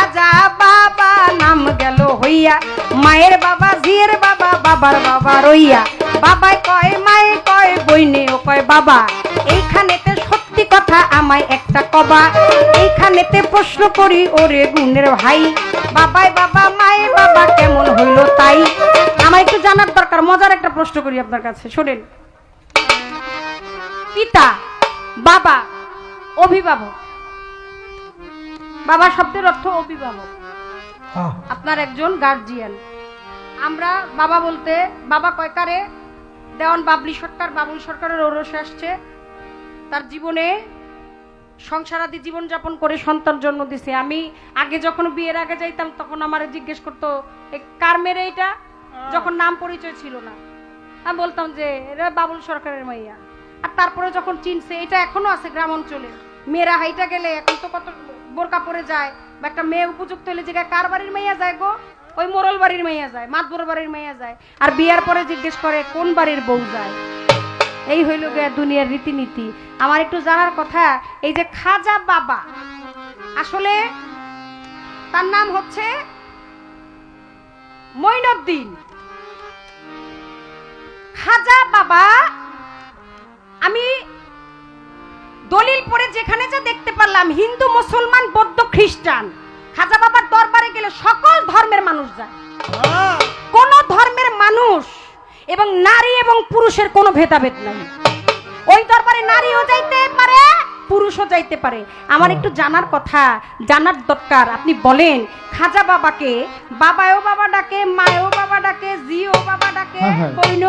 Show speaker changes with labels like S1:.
S1: খাজা বাবা নাম গেল হইয়া, মায়ের বাবা জিয়ের বাবা বাবার বাবা রইয়া, বাবাই কয় মায়ে কয় বইনে ও কয় বাবা, এইখানেতে সত্যি কথা আমায় একটা কবা, এইখানেতে প্রশ্ন করি ওরে গুণের ভাই, বাবাই বাবা মায়ে বাবা কেমন হইল তাই। আমার একটু জানার দরকার, মজার একটা প্রশ্ন করি আপনার কাছে, শোনেন। পিতা, বাবা, অভিভাবক। বাবা শব্দের অর্থ অভিভাবক, আপনার একজন গার্জিয়ান। আমরা বাবা বলতে বাবা কয়কারে, দেওয়ান বাবলি সরকার, বাবুল সরকারের ওরসে আসছে, তার জীবনে সংসারাদি জীবনযাপন করে সন্তান জন্ম দিছে। আমি আগে যখন বিয়ের আগে যাইতাম তখন আমার জিজ্ঞেস করতো কার মেয়ে এটা, যখন নাম পরিচয় ছিল না, আমি বলতাম যে এরা বাবুল সরকারের মাইয়া। আর তারপরে যখন চিনছে, এটা এখনো আছে গ্রাম অঞ্চলে, মেয়েরা হাইটা গেলে এখন তো কত বোরকা পরে যায়, বা একটা মেয়ে উপযুক্ত হলে জায়গায় কার বাড়ির মাইয়া যায় গো, ওই মোরল বাড়ির মাইয়া যায়, মাতবর বাড়ির মাইয়া যায়। আর বিয়ার পরে জিজ্ঞেস করে কোন বাড়ির বউ যায়। এই হইল গিয়া দুনিয়ার রীতিনীতি। আমার একটু জানার কথা, এই যে খাজা বাবা, আসলে তার নাম হচ্ছে মঈনুদ্দিন খাজা বাবা। আমি দলিল পড়ে যেখানে যা দেখতে পারলাম, হিন্দু মুসলমান বৌদ্ধ খ্রিস্টান, খাজা বাবার দরবারে গেলে সকল ধর্মের মানুষ যায়, কোন ধর্মের মানুষ এবং নারী এবং পুরুষের কোনো ভেদাভেদ নাই। ওই দরবারে নারীও যাইতে পারে, পুরুষও যাইতে পারে। আমার একটু জানার কথা, জানার দরকার, আপনি বলেন খাজা বাবাকে বাবাও বাবা ডাকে, মায়ও বাবা ডাকে, জিও বাবা ডাকে, বইনও